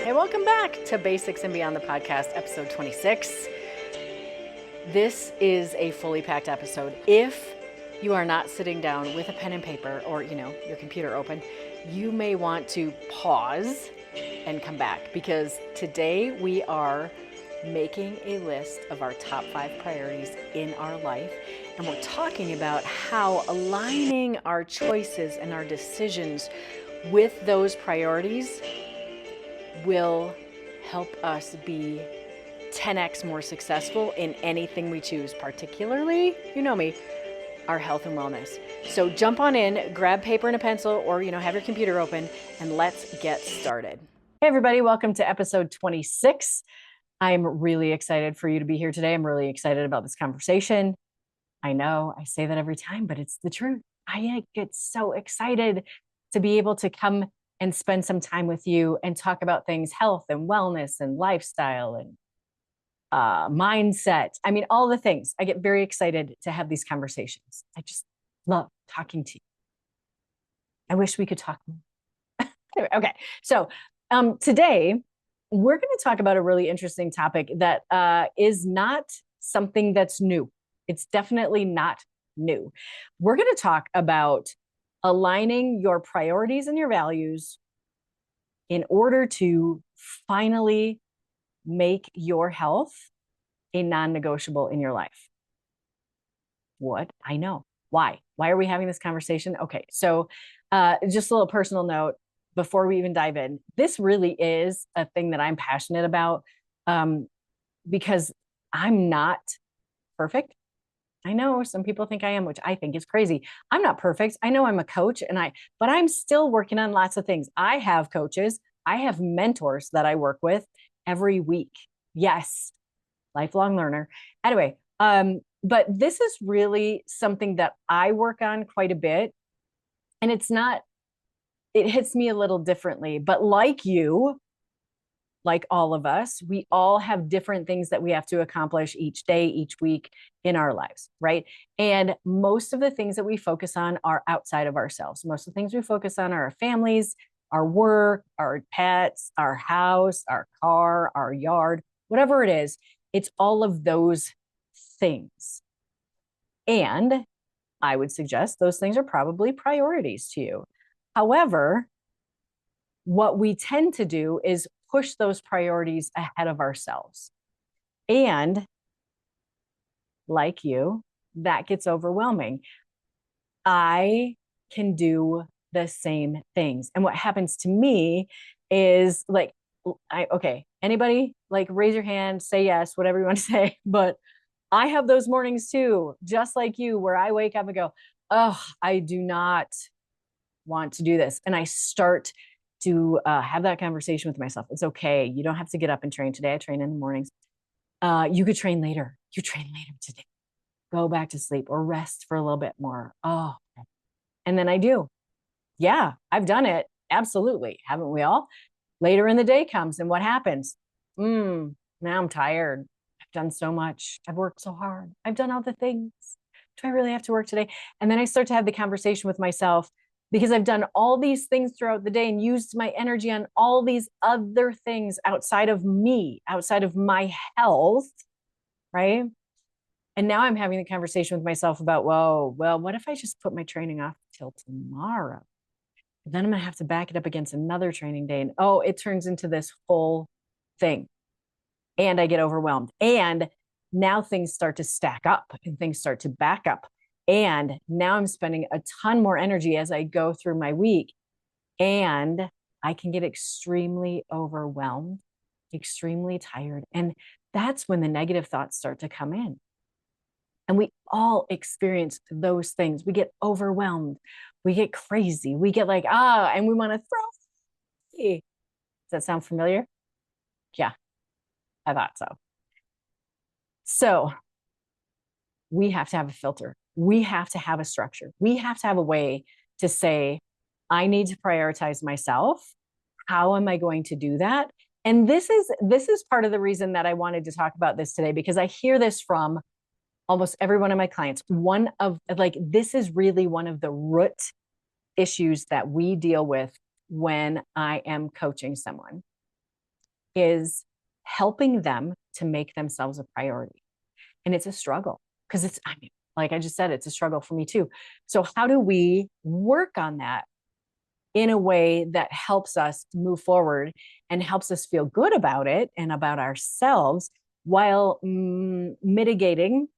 Hey, welcome back to Basics and Beyond the Podcast, episode 26. This is a fully packed episode. If you are not sitting down with a pen and paper or, your computer open, you may want to pause and come back because today we are making a list of our top 5 priorities in our life. And we're talking about how aligning our choices and our decisions with those priorities will help us be 10x more successful in anything we choose, particularly, you know me, our health and wellness. So jump on in, grab paper and a pencil, or, have your computer open, and let's get started. Hey, everybody, welcome to episode 26. I'm really excited for you to be here today. I'm really excited about this conversation. I know I say that every time, but it's the truth. I get so excited to be able to come and spend some time with you and talk about things, health and wellness and lifestyle and mindset. I mean, all the things. I get very excited to have these conversations. I just love talking to you. I wish we could talk more. Anyway, okay. So today we're going to talk about a really interesting topic that is not something that's new. It's definitely not new. We're going to talk about aligning your priorities and your values in order to finally make your health a non-negotiable in your life. What? I know. Why? Why are we having this conversation? Okay, so just a little personal note before we even dive in. This really is a thing that I'm passionate about because I'm not perfect. I know some people think I am, which I think is crazy. I'm not perfect. I know I'm a coach but I'm still working on lots of things. I have coaches. I have mentors that I work with every week. Yes. Lifelong learner. Anyway, but this is really something that I work on quite a bit. And it hits me a little differently, but like you, like all of us, we all have different things that we have to accomplish each day, each week in our lives, right? And most of the things that we focus on are outside of ourselves. Most of the things we focus on are our families, our work, our pets, our house, our car, our yard, whatever it is. It's all of those things. And I would suggest those things are probably priorities to you. However, what we tend to do is push those priorities ahead of ourselves. And like you, that gets overwhelming. I can do the same things. And what happens to me is anybody raise your hand, say yes, whatever you want to say. But I have those mornings too, just like you, where I wake up and go, oh, I do not want to do this. And I start to have that conversation with myself. It's okay. You don't have to get up and train today. I train in the mornings. You could train later. You train later today. Go back to sleep or rest for a little bit more. Oh, and then I do. Yeah, I've done it. Absolutely. Haven't we all? Later in the day comes and what happens? Now I'm tired. I've done so much. I've worked so hard. I've done all the things. Do I really have to work today? And then I start to have the conversation with myself because I've done all these things throughout the day and used my energy on all these other things outside of me, outside of my health, right? And now I'm having the conversation with myself about, well, what if I just put my training off till tomorrow? And then I'm going to have to back it up against another training day. And it turns into this whole thing. And I get overwhelmed. And now things start to stack up and things start to back up. And now I'm spending a ton more energy as I go through my week. And I can get extremely overwhelmed, extremely tired. And that's when the negative thoughts start to come in. And we all experience those things. We get overwhelmed. We get crazy. We get and we want to throw. Does that sound familiar? Yeah, I thought so. So we have to have a filter. We have to have a structure. We have to have a way to say, I need to prioritize myself. How am I going to do that? And this is part of the reason that I wanted to talk about this today, because I hear this from almost every one of my clients. This is really one of the root issues that we deal with when I am coaching someone. is helping them to make themselves a priority. And it's a struggle because like I just said, it's a struggle for me too. So how do we work on that in a way that helps us move forward and helps us feel good about it and about ourselves while mitigating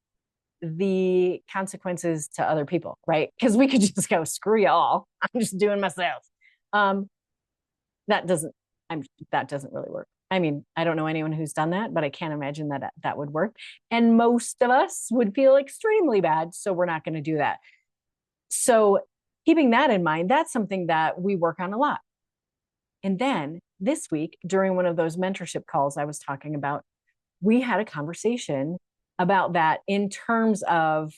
the consequences to other people, right? Because we could just go, screw y'all, I'm just doing myself. That doesn't really work. I mean, I don't know anyone who's done that, but I can't imagine that would work. And most of us would feel extremely bad. So we're not going to do that. So keeping that in mind, that's something that we work on a lot. And then this week, during one of those mentorship calls I was talking about, we had a conversation about that in terms of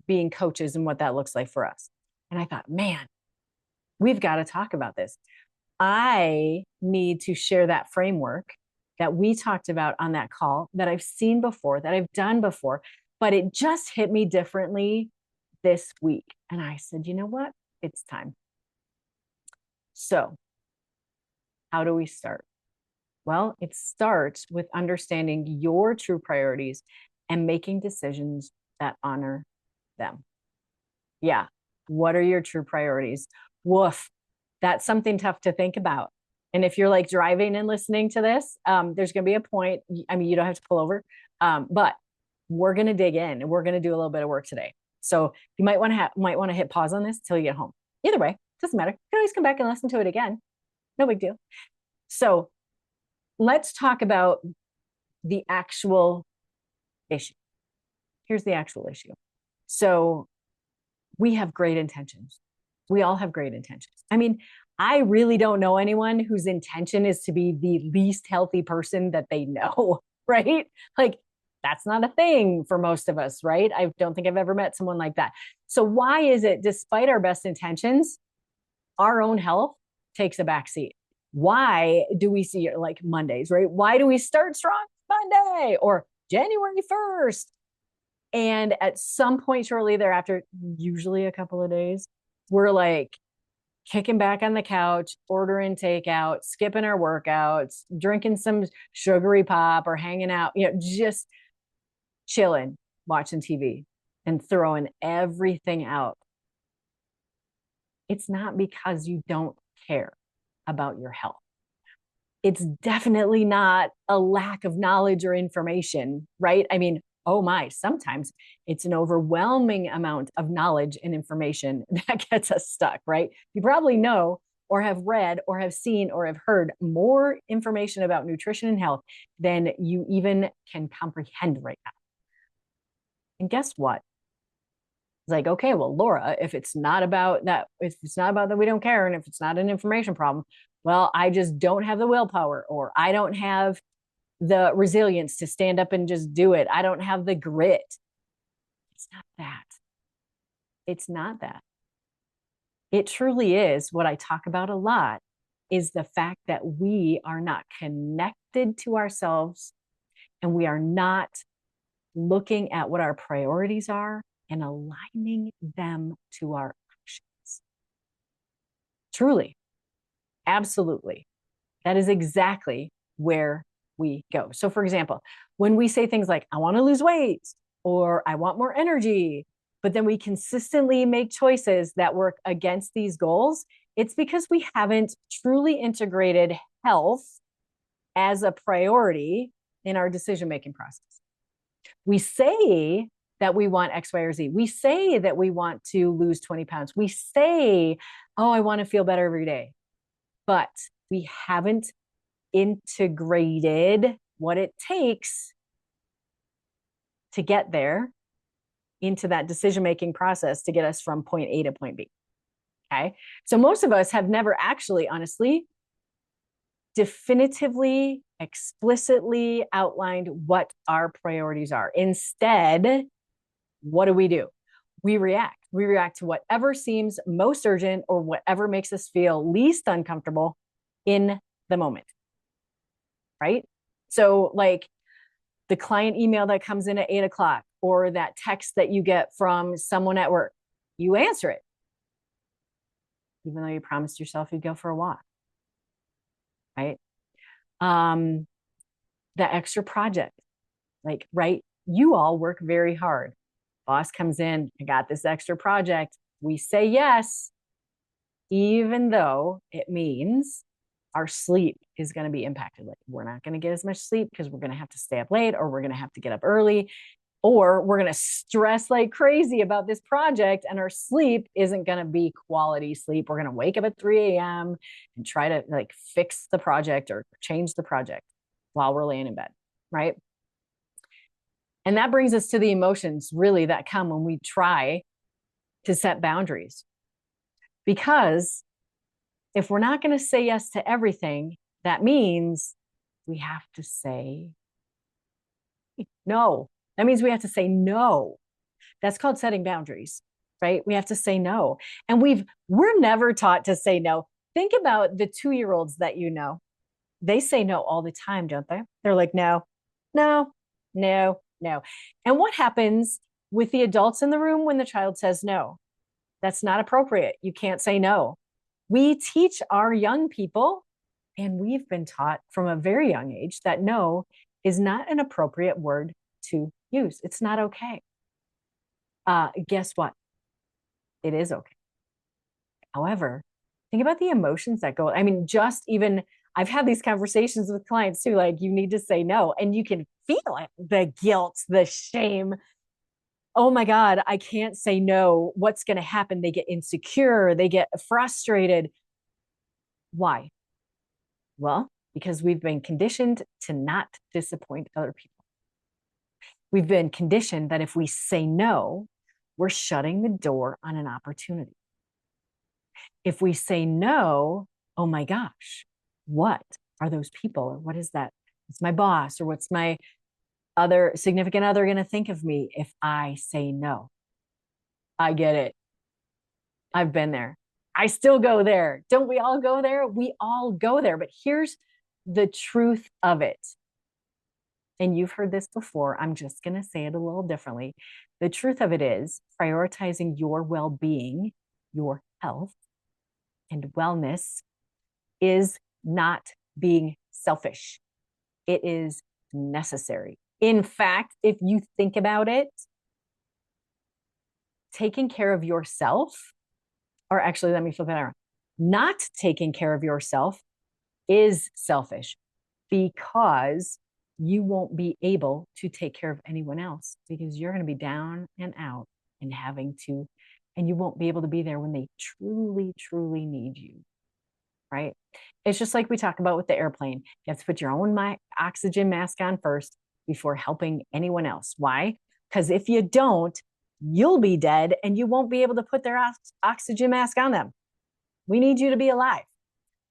being coaches and what that looks like for us. And I thought, man, we've got to talk about this. I need to share that framework that we talked about on that call that I've seen before, that I've done before, but it just hit me differently this week. And I said, you know what? It's time. So how do we start? Well, it starts with understanding your true priorities and making decisions that honor them. Yeah. What are your true priorities? Woof. That's something tough to think about. And if you're like driving and listening to this, there's going to be a point. I mean, you don't have to pull over, but we're going to dig in and we're going to do a little bit of work today. So you might want to hit pause on this till you get home. Either way, doesn't matter. You can always come back and listen to it again. No big deal. So let's talk about the actual issue. Here's the actual issue. So we have great intentions. We all have great intentions. I mean, I really don't know anyone whose intention is to be the least healthy person that they know, right? Like, that's not a thing for most of us, right? I don't think I've ever met someone like that. So why is it, despite our best intentions, our own health takes a backseat? Why do we see it like Mondays, right? Why do we start strong Monday or January 1st? And at some point shortly thereafter, usually a couple of days, we're like kicking back on the couch, ordering takeout, skipping our workouts, drinking some sugary pop or hanging out, just chilling, watching TV and throwing everything out. It's not because you don't care about your health. It's definitely not a lack of knowledge or information, right? I mean, oh my, sometimes it's an overwhelming amount of knowledge and information that gets us stuck, right? You probably know or have read or have seen or have heard more information about nutrition and health than you even can comprehend right now. And guess what? It's like, okay, well, Laura, if it's not about that we don't care, and if it's not an information problem, well, I just don't have the willpower, or I don't have the resilience to stand up and just do it. I don't have the grit. It's not that. It's not that. It truly is what I talk about a lot, is the fact that we are not connected to ourselves and we are not looking at what our priorities are and aligning them to our actions. Truly, absolutely. That is exactly where we go. So for example, when we say things like, I want to lose weight or I want more energy, but then we consistently make choices that work against these goals, it's because we haven't truly integrated health as a priority in our decision-making process. We say that we want X, Y, or Z. We say that we want to lose 20 pounds. We say, oh, I want to feel better every day. But we haven't integrated what it takes to get there into that decision-making process to get us from point A to point B. Okay. So most of us have never actually, honestly, definitively, explicitly outlined what our priorities are. Instead, what do? We react. We react to whatever seems most urgent or whatever makes us feel least uncomfortable in the moment. Right? So like the client email that comes in at 8:00 or that text that you get from someone at work, you answer it, even though you promised yourself you'd go for a walk. Right? that extra project. Like, right? You all work very hard. Boss comes in, I got this extra project. We say yes, even though it means our sleep is going to be impacted. Like, we're not going to get as much sleep because we're going to have to stay up late, or we're going to have to get up early, or we're going to stress like crazy about this project, and our sleep isn't going to be quality sleep. We're going to wake up at 3 a.m. and try to like fix the project or change the project while we're laying in bed, right? And that brings us to the emotions really that come when we try to set boundaries. Because if we're not going to say yes to everything, that means we have to say no. That means we have to say no. That's called setting boundaries, right? We have to say no. And we're never taught to say no. Think about the 2-year-olds that you know. They say no all the time, don't they? They're like, no, no, no, no. And what happens with the adults in the room when the child says no? That's not appropriate. You can't say no. We teach our young people, and we've been taught from a very young age, that no is not an appropriate word to use. It's not okay. Guess what? It is okay. However, think about the emotions that go. I mean, just even I've had these conversations with clients too, like, you need to say no, and you can feel it, the guilt, the shame. Oh my God, I can't say no. What's going to happen? They get insecure, they get frustrated. Why? Well, because we've been conditioned to not disappoint other people. We've been conditioned that if we say no, we're shutting the door on an opportunity. If we say no, oh my gosh, what are those people? Or what is that? It's my boss, or what's my other significant other going to think of me if I say no? I get it. I've been there. I still go there. Don't we all go there? We all go there. But here's the truth of it. And you've heard this before. I'm just going to say it a little differently. The truth of it is prioritizing your well-being, your health, and wellness is not being selfish. It is necessary. In fact, if you think about it, taking care of yourself, or actually, let me flip it around. Not taking care of yourself is selfish, because you won't be able to take care of anyone else, because you're going to be down and out and and you won't be able to be there when they truly, truly need you, right? It's just like we talk about with the airplane. You have to put your own oxygen mask on first before helping anyone else. Why? Because if you don't, you'll be dead and you won't be able to put their oxygen mask on them. We need you to be alive.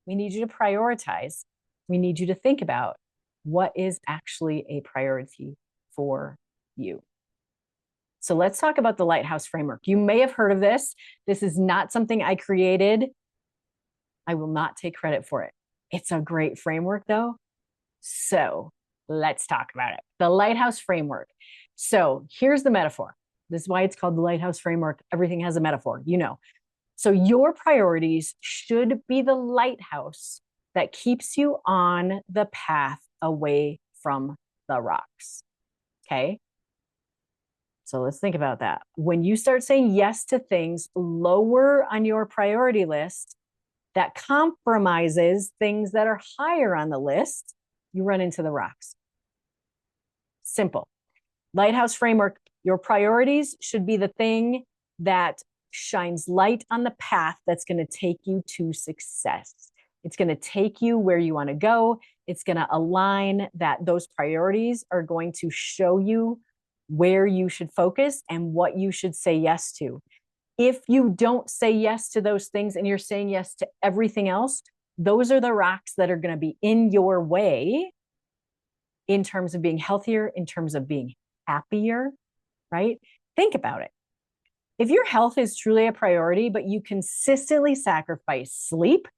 We need you to prioritize. We need you to think about what is actually a priority for you. So let's talk about the Lighthouse Framework. You may have heard of this. This is not something I created. I will not take credit for it. It's a great framework though. So let's talk about it. The Lighthouse Framework. So here's the metaphor. This is why it's called the Lighthouse Framework. Everything has a metaphor, you know. So your priorities should be the lighthouse that keeps you on the path away from the rocks. Okay. So let's think about that. When you start saying yes to things lower on your priority list that compromises things that are higher on the list, you run into the rocks. Simple. Lighthouse Framework, your priorities should be the thing that shines light on the path that's going to take you to success. It's going to take you where you want to go. It's going to align that those priorities are going to show you where you should focus and what you should say yes to. If you don't say yes to those things and you're saying yes to everything else, those are the rocks that are going to be in your way in terms of being healthier, in terms of being happier, right? Think about it. If your health is truly a priority, but you consistently sacrifice sleep,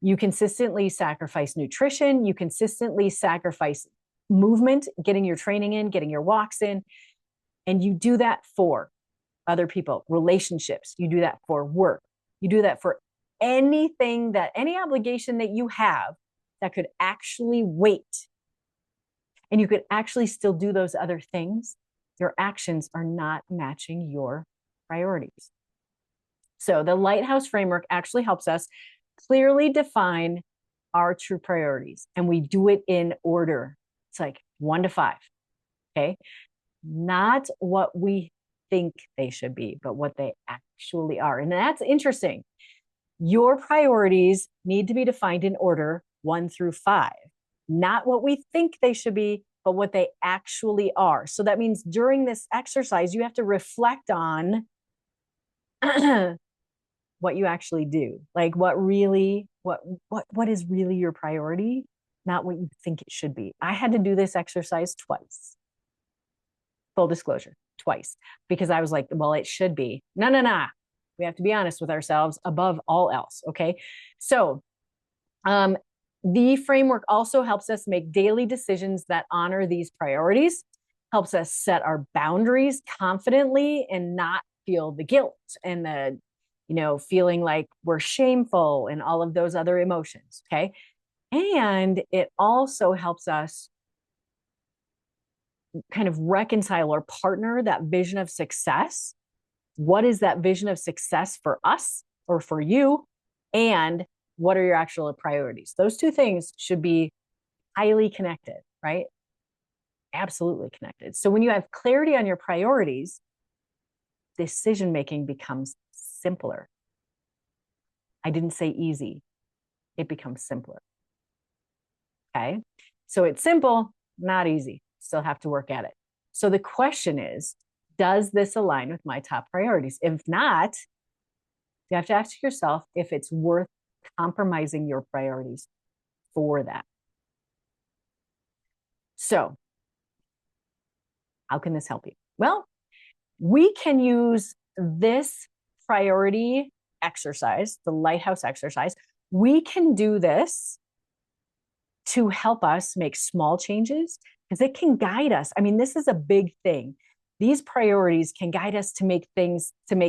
you consistently sacrifice nutrition, you consistently sacrifice movement, getting your training in, getting your walks in, and you do that for other people, relationships, you do that for work, you do that for anything any obligation that you have that could actually wait, and you could actually still do those other things, your actions are not matching your priorities. So the Lighthouse Framework actually helps us clearly define our true priorities, and we do it in order. It's like 1 to 5. Okay. Not what we think they should be, but what they actually are. And that's interesting. Your priorities need to be defined in order 1 through 5, not what we think they should be, but what they actually are. So that means during this exercise, you have to reflect on what you actually do, like what is really your priority, not what you think it should be. I had to do this exercise twice. Full disclosure, twice, because I was like, well, it should be. No. We have to be honest with ourselves above all else. Okay. So, the framework also helps us make daily decisions that honor these priorities, helps us set our boundaries confidently and not feel the guilt and the, feeling like we're shameful and all of those other emotions. Okay. And it also helps us kind of reconcile or partner that vision of success. What is that vision of success for us or for you? And what are your actual priorities? Those two things should be highly connected, right? Absolutely connected. So when you have clarity on your priorities, decision making becomes simpler. I didn't say easy. It becomes simpler. Okay. So it's simple, not easy. Still have to work at it. So the question is, does this align with my top priorities? If not, you have to ask yourself if it's worth compromising your priorities for that. So, how can this help you? Well, we can use this priority exercise, the Lighthouse exercise. We can do this to help us make small changes because it can guide us. I mean, this is a big thing. These priorities can guide us to make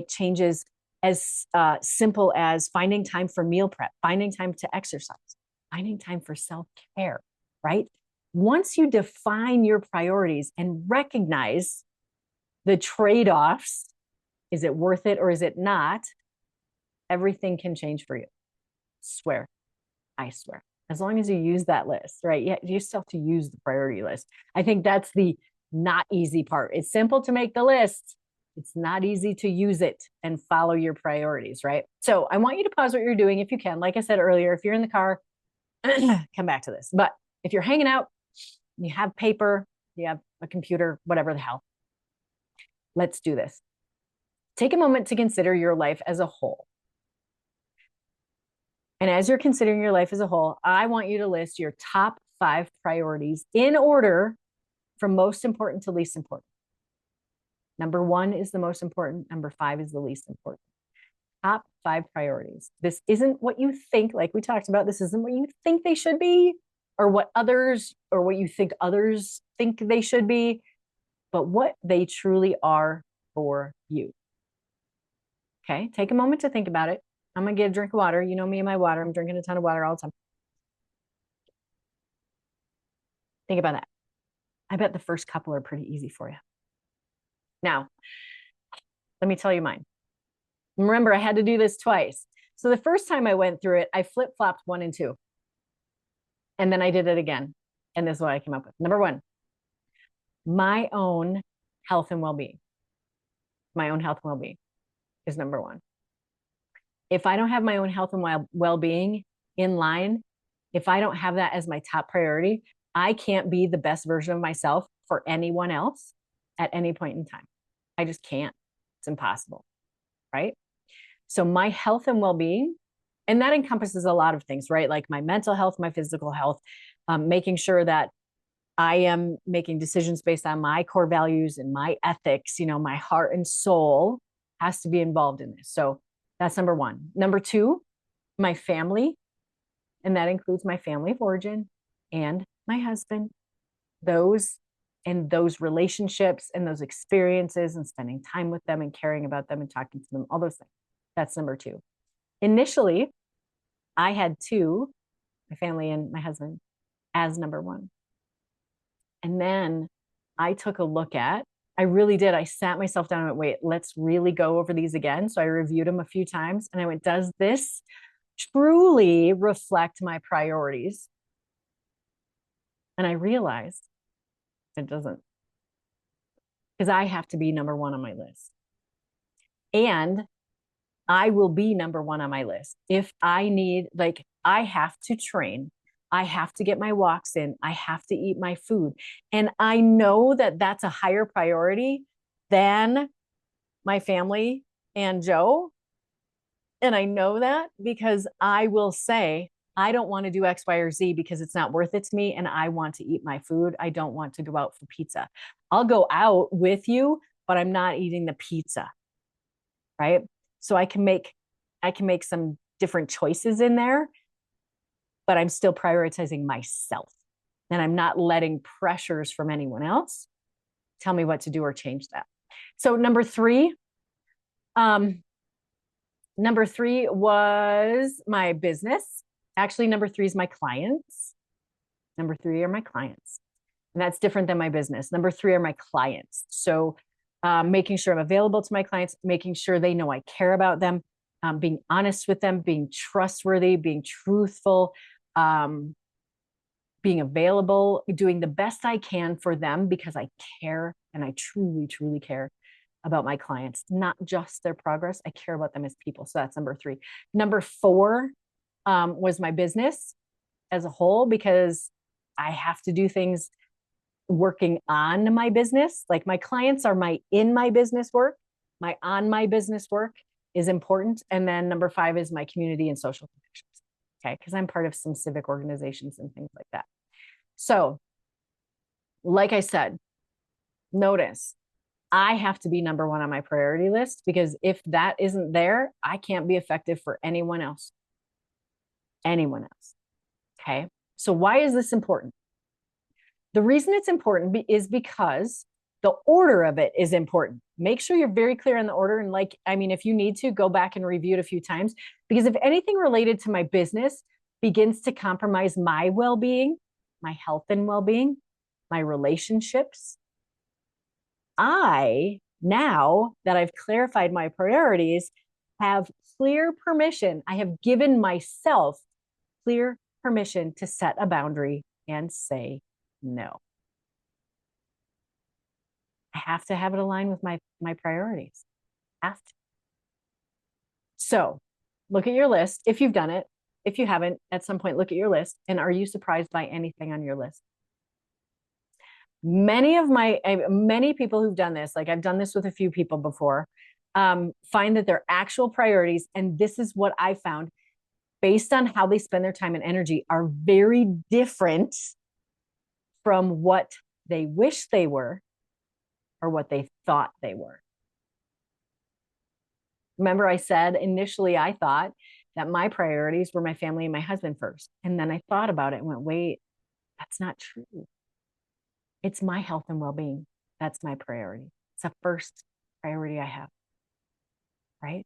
changes as simple as finding time for meal prep, finding time to exercise, finding time for self-care, right? Once you define your priorities and recognize the trade-offs, is it worth it or is it not? Everything can change for you. Swear. I swear. As long as you use that list, right? You still have to use the priority list. I think that's the not easy part. It's simple to make the list. It's not easy to use it and follow your priorities, right? So I want you to pause what you're doing if you can. Like I said earlier, if you're in the car, come back to this. But if you're hanging out, you have paper, you have a computer, whatever the hell, let's do this. Take a moment to consider your life as a whole. And as you're considering your life as a whole, I want you to list your top 5 priorities in order from most important to least important. Number 1 is the most important. Number 5 is the least important. Top 5 priorities. This isn't what you think, like we talked about. This isn't what you think they should be or what you think others think they should be, but what they truly are for you. Okay, take a moment to think about it. I'm going to get a drink of water. You know me and my water. I'm drinking a ton of water all the time. Think about that. I bet the first couple are pretty easy for you. Now, let me tell you mine. Remember, I had to do this twice. So the first time I went through it, I flip-flopped 1 and 2. And then I did it again. And this is what I came up with. Number 1, my own health and well-being. My own health and well-being is number 1. If I don't have my own health and well-being in line, if I don't have that as my top priority, I can't be the best version of myself for anyone else at any point in time. I just can't. It's impossible, right? So my health and well-being, and that encompasses a lot of things, right? Like my mental health, my physical health, making sure that I am making decisions based on my core values and my ethics, my heart and soul has to be involved in this. So that's number 1. Number 2, my family, and that includes my family of origin and my husband. Those relationships and those experiences and spending time with them and caring about them and talking to them, all those things. That's number 2. Initially, I had 2, my family and my husband, as number 1. And then I took a look at, I really did. I sat myself down and went, wait, let's really go over these again. So I reviewed them a few times and I went, does this truly reflect my priorities? And I realized it doesn't, because I have to be number one on my list. And I will be number one on my list. If I need, like, I have to train, I have to get my walks in, I have to eat my food. And I know that that's a higher priority than my family and Joe. And I know that because I will say, I don't want to do X, Y, or Z because it's not worth it to me. And I want to eat my food. I don't want to go out for pizza. I'll go out with you, but I'm not eating the pizza. Right. So I can make some different choices in there, but I'm still prioritizing myself. And I'm not letting pressures from anyone else tell me what to do or change that. So number three was my business. Actually, number three is my clients. Number three are my clients. And that's different than my business. Number three are my clients. So making sure I'm available to my clients, making sure they know I care about them, being honest with them, being trustworthy, being truthful, being available, doing the best I can for them because I care and I truly, truly care about my clients, not just their progress. I care about them as people. So that's number three. Number four was my business as a whole, because I have to do things working on my business. Like my clients are my in my business work, my on my business work is important. And then number five is my community and social connections. Okay. Because I'm part of some civic organizations and things like that. So, like I said, notice I have to be number one on my priority list, because if that isn't there, I can't be effective for anyone else. Anyone else. Okay. So why is this important? The reason it's important is because the order of it is important. Make sure you're very clear on the order. And if you need to, go back and review it a few times, because if anything related to my business begins to compromise my well-being, my health and well-being, my relationships, now that I've clarified my priorities, have clear permission. I have given myself clear permission to set a boundary and say no. I have to have it aligned with my priorities. Have to. So look at your list if you've done it. If you haven't, at some point, look at your list. And are you surprised by anything on your list? Many people who've done this, like I've done this with a few people before, find that their actual priorities, and this is what I found, based on how they spend their time and energy, are very different from what they wish they were or what they thought they were. Remember, I said initially I thought that my priorities were my family and my husband first. And then I thought about it and went, wait, that's not true. It's my health and well-being. That's my priority. It's the first priority I have, right?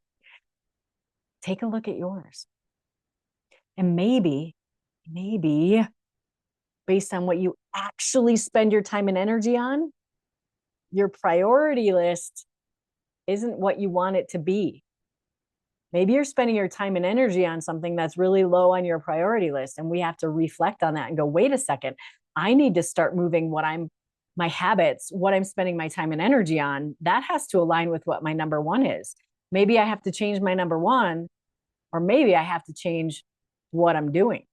Take a look at yours. And maybe based on what you actually spend your time and energy on, your priority list isn't what you want it to be. Maybe you're spending your time and energy on something that's really low on your priority list. And we have to reflect on that and go, wait a second, I need to start moving my habits, what I'm spending my time and energy on. That has to align with what my number one is. Maybe I have to change my number one, or maybe I have to change what I'm doing.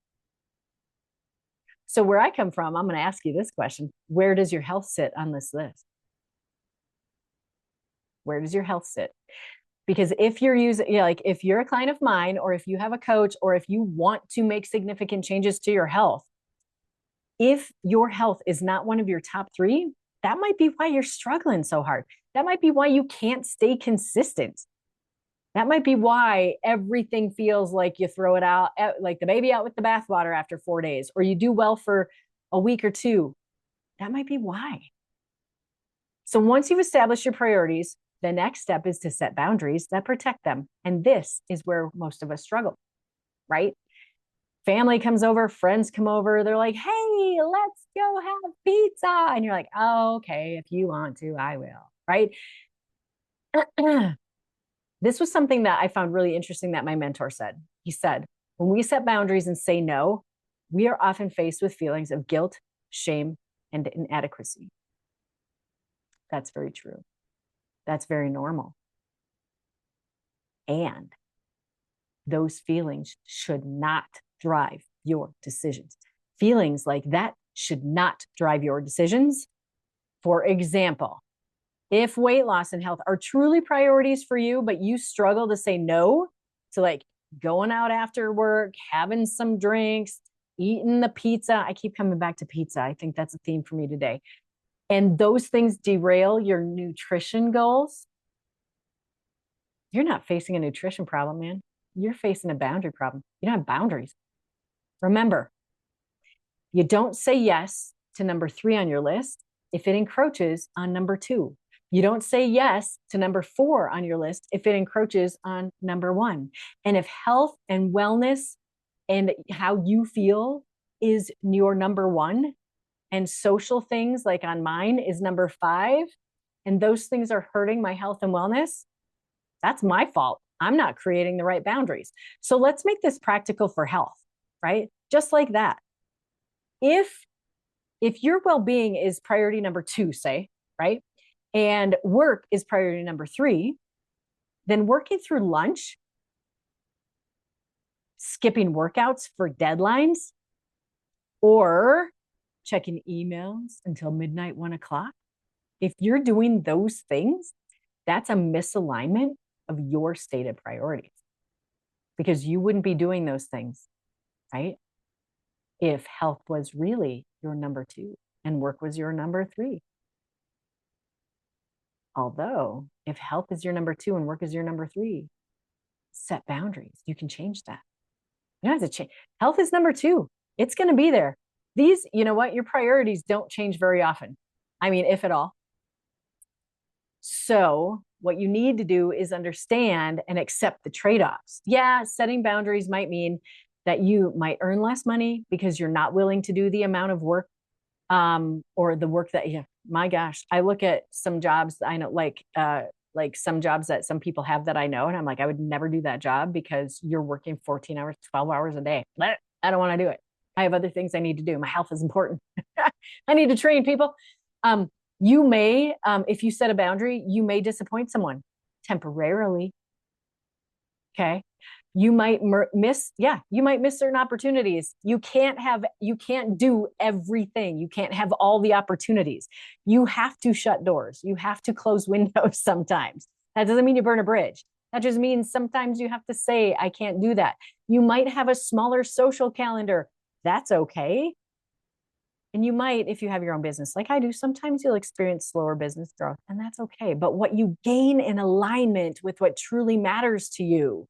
So where I come from, I'm going to ask you this question. Where does your health sit on this list? Where does your health sit? Because if you're if you're a client of mine, or if you have a coach, or if you want to make significant changes to your health, if your health is not one of your top three, that might be why you're struggling so hard. That might be why you can't stay consistent. That might be why everything feels like you throw it out, like the baby out with the bathwater after 4 days, or you do well for a week or two. That might be why. So once you've established your priorities, the next step is to set boundaries that protect them. And this is where most of us struggle, right? family comes over, friends come over, they're like, hey, let's go have pizza. And you're like, oh, okay, if you want to, I will, right? This was something that I found really interesting that my mentor said. He said, when we set boundaries and say no, we are often faced with feelings of guilt, shame, and inadequacy. That's very true. That's very normal. And those feelings should not drive your decisions. Feelings like that should not drive your decisions. For example, if weight loss and health are truly priorities for you, but you struggle to say no to like going out after work, having some drinks, eating the pizza. I keep coming back to pizza. I think that's a theme for me today. And those things derail your nutrition goals. You're not facing a nutrition problem, man. You're facing a boundary problem. You don't have boundaries. Remember, you don't say yes to number 3 on your list if it encroaches on number 2. You don't say yes to number 4 on your list if it encroaches on number 1. And if health and wellness and how you feel is your number 1, and social things like on mine is number 5, and those things are hurting my health and wellness, that's my fault. I'm not creating the right boundaries. So let's make this practical for health, right? Just like that. If your well-being is priority number 2, say, right? And work is priority number 3, then working through lunch, skipping workouts for deadlines, or checking emails until midnight, 1 o'clock. If you're doing those things, that's a misalignment of your stated priorities, because you wouldn't be doing those things, right? If health was really your number 2 and work was your number 3. Although if health is your number 2 and work is your number 3, set boundaries. You can change that. You don't have to change. Health is number 2. It's going to be there. These, you know what? Your priorities don't change very often. I mean, if at all. So what you need to do is understand and accept the trade-offs. Yeah, setting boundaries might mean that you might earn less money because you're not willing to do the amount of work, or the work that, yeah, my gosh, I look at some jobs I know, like some jobs that some people have that I know, and I'm like, I would never do that job because you're working 14 hours, 12 hours a day. I don't want to do it. I have other things I need to do. My health is important. I need to train people. You may, if you set a boundary, you may disappoint someone temporarily. Okay. You might miss certain opportunities. You can't do everything. You can't have all the opportunities. You have to shut doors. You have to close windows sometimes. That doesn't mean you burn a bridge. That just means sometimes you have to say, I can't do that. You might have a smaller social calendar. That's okay. And you might, if you have your own business, like I do, sometimes you'll experience slower business growth, and that's okay. But what you gain in alignment with what truly matters to you,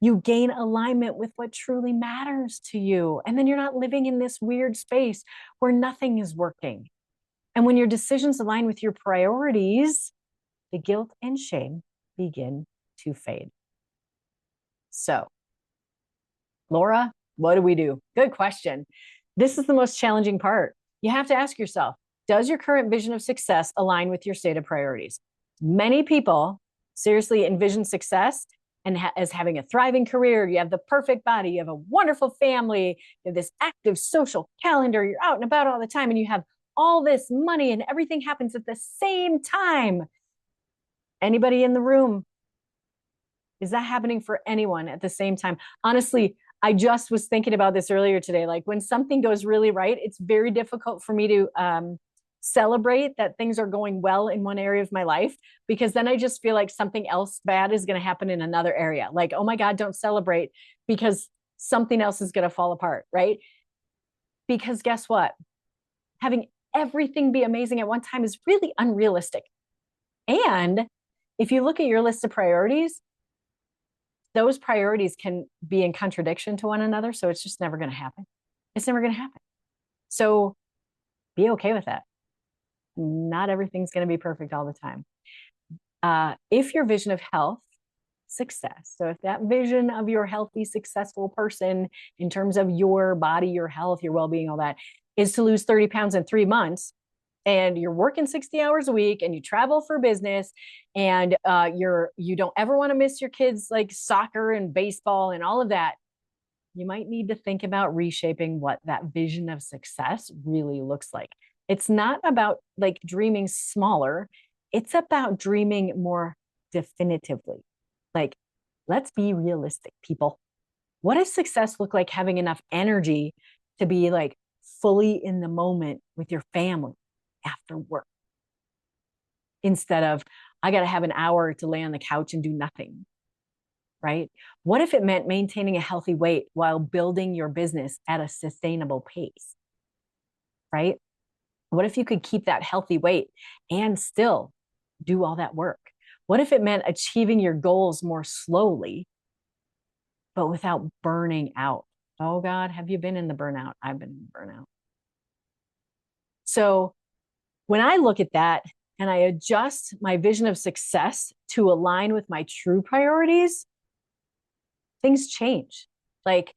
you gain alignment with what truly matters to you. And then you're not living in this weird space where nothing is working. And when your decisions align with your priorities, the guilt and shame begin to fade. So, Laura, what do we do? Good question. This is the most challenging part. You have to ask yourself, does your current vision of success align with your stated priorities? Many people seriously envision success and as having a thriving career. You have the perfect body, you have a wonderful family, you have this active social calendar, you're out and about all the time, and you have all this money and everything happens at the same time. Anybody in the room? Is that happening for anyone at the same time? Honestly, I just was thinking about this earlier today. Like when something goes really right, it's very difficult for me to celebrate that things are going well in one area of my life, because then I just feel like something else bad is going to happen in another area. Like, oh my God, don't celebrate because something else is going to fall apart, right? Because guess what? Having everything be amazing at one time is really unrealistic. And if you look at your list of priorities, those priorities can be in contradiction to one another. So it's just never going to happen. It's never going to happen. So be okay with that. Not everything's going to be perfect all the time. If your vision of health success. So if that vision of your healthy, successful person in terms of your body, your health, your well-being, all that is to lose 30 pounds in 3 months, and you're working 60 hours a week and you travel for business, and you don't ever want to miss your kids like soccer and baseball and all of that, you might need to think about reshaping what that vision of success really looks like. It's not about like dreaming smaller. It's about dreaming more definitively. Like, let's be realistic, people. What does success look like having enough energy to be like fully in the moment with your family after work? Instead of, I got to have an hour to lay on the couch and do nothing, right? What if it meant maintaining a healthy weight while building your business at a sustainable pace, right? What if you could keep that healthy weight and still do all that work? What if it meant achieving your goals more slowly, but without burning out? Oh God, have you been in the burnout? I've been in the burnout. So when I look at that and I adjust my vision of success to align with my true priorities, things change. Like,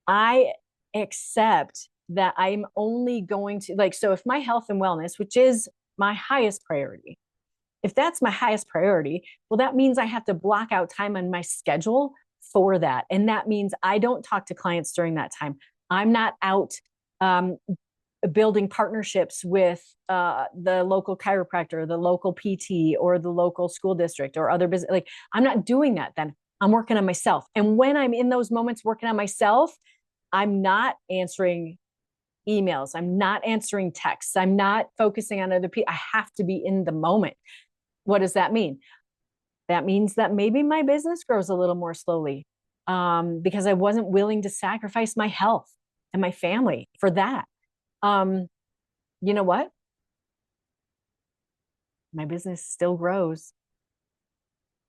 I accept that I'm only going to, like, so if my health and wellness, which is my highest priority, if that's my highest priority, well, that means I have to block out time on my schedule for that. And that means I don't talk to clients during that time. I'm not out building partnerships with the local chiropractor, the local PT, or the local school district, or other business. Like, I'm not doing that then. I'm working on myself. And when I'm in those moments working on myself, I'm not answering emails. I'm not answering texts. I'm not focusing on other people. I have to be in the moment. What does that mean? That means that maybe my business grows a little more slowly because I wasn't willing to sacrifice my health and my family for that. You know what? My business still grows.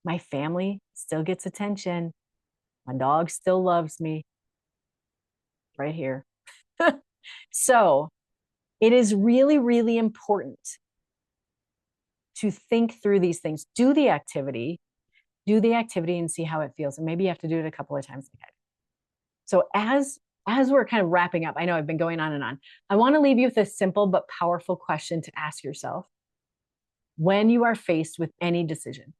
My family still gets attention. My dog still loves me right here. So it is really, really important to think through these things. Do the activity and see how it feels. And maybe you have to do it a couple of times again. So as we're kind of wrapping up, I know I've been going on and on. I want to leave you with a simple but powerful question to ask yourself when you are faced with any decision.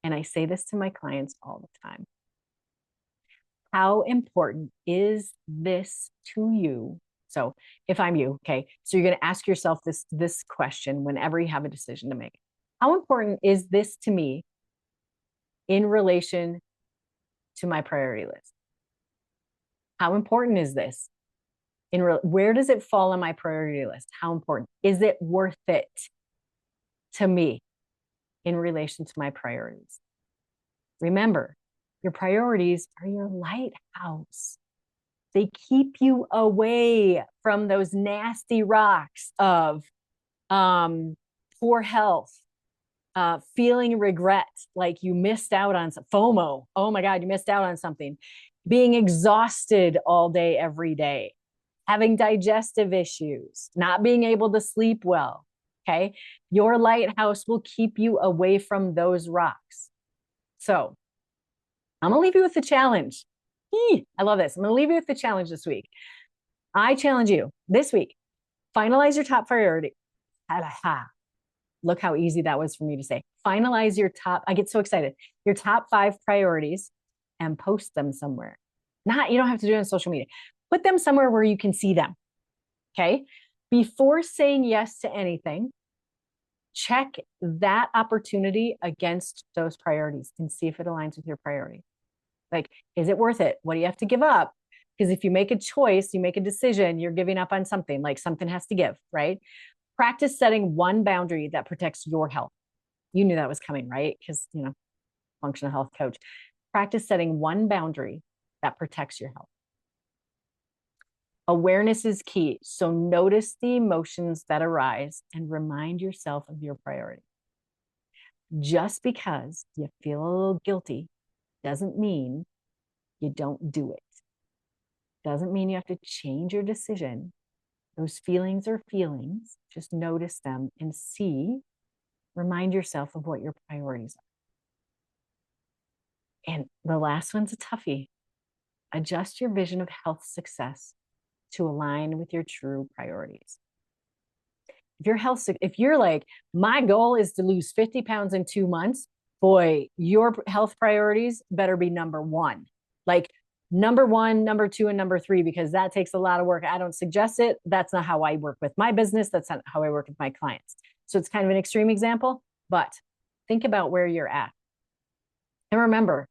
And I say this to my clients all the time. How important is this to you? So if I'm you, okay, so you're going to ask yourself this question whenever you have a decision to make. How important is this to me in relation to my priority list? How important is this? Where does it fall on my priority list? How important? Is it worth it to me in relation to my priorities? Remember, your priorities are your lighthouse. They keep you away from those nasty rocks of poor health, feeling regret, like you missed out on some FOMO. Oh my God, you missed out on something. Being exhausted all day, every day, having digestive issues, not being able to sleep well. Okay. Your lighthouse will keep you away from those rocks. So I'm going to leave you with a challenge. I love this. I'm going to leave you with the challenge this week. I challenge you this week, finalize your top priority. Look how easy that was for me to say. Finalize your top, I get so excited, your top 5 priorities and post them somewhere. You don't have to do it on social media. Put them somewhere where you can see them. Okay. Before saying yes to anything, check that opportunity against those priorities and see if it aligns with your priority. Like, is it worth it? What do you have to give up? Because if you make a choice, you make a decision, you're giving up on something, like something has to give, right? Practice setting one boundary that protects your health. You knew that was coming, right? Because, functional health coach. Practice setting one boundary that protects your health. Awareness is key. So notice the emotions that arise and remind yourself of your priority. Just because you feel a little guilty doesn't mean you don't do it. Doesn't mean you have to change your decision. Those feelings are feelings. Just notice them and remind yourself of what your priorities are. And the last one's a toughie. Adjust your vision of health success to align with your true priorities. If you're like, my goal is to lose 50 pounds in 2 months, boy, your health priorities better be number one. Like number one, number two, and number three, because that takes a lot of work. I don't suggest it. That's not how I work with my business. That's not how I work with my clients. So it's kind of an extreme example, but think about where you're at. And remember,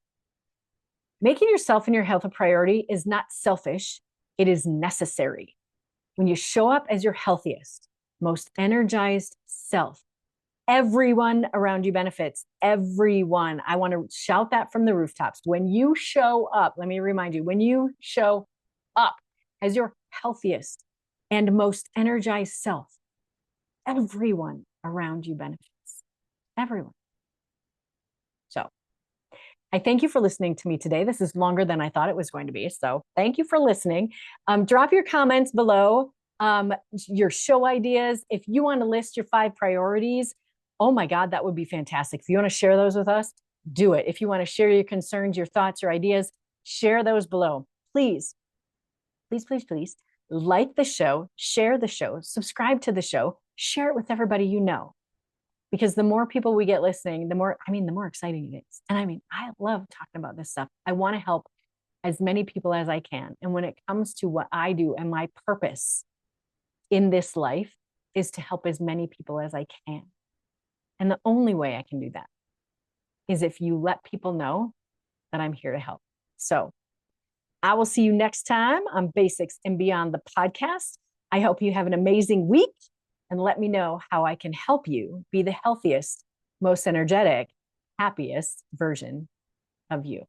making yourself and your health a priority is not selfish. It is necessary. When you show up as your healthiest, most energized self, everyone around you benefits. Everyone. I want to shout that from the rooftops. When you show up, let me remind you, when you show up as your healthiest and most energized self, everyone around you benefits. Everyone. So I thank you for listening to me today. This is longer than I thought it was going to be. So thank you for listening. Drop your comments below, your show ideas. If you want to list your 5 priorities, oh my God, that would be fantastic. If you want to share those with us, do it. If you want to share your concerns, your thoughts, your ideas, share those below. Please, please, please, please like the show, share the show, subscribe to the show, share it with everybody you know. Because the more people we get listening, the more exciting it is. And I love talking about this stuff. I want to help as many people as I can. And when it comes to what I do and my purpose in this life is to help as many people as I can. And the only way I can do that is if you let people know that I'm here to help. So I will see you next time on Basics and Beyond the podcast. I hope you have an amazing week. And let me know how I can help you be the healthiest, most energetic, happiest version of you.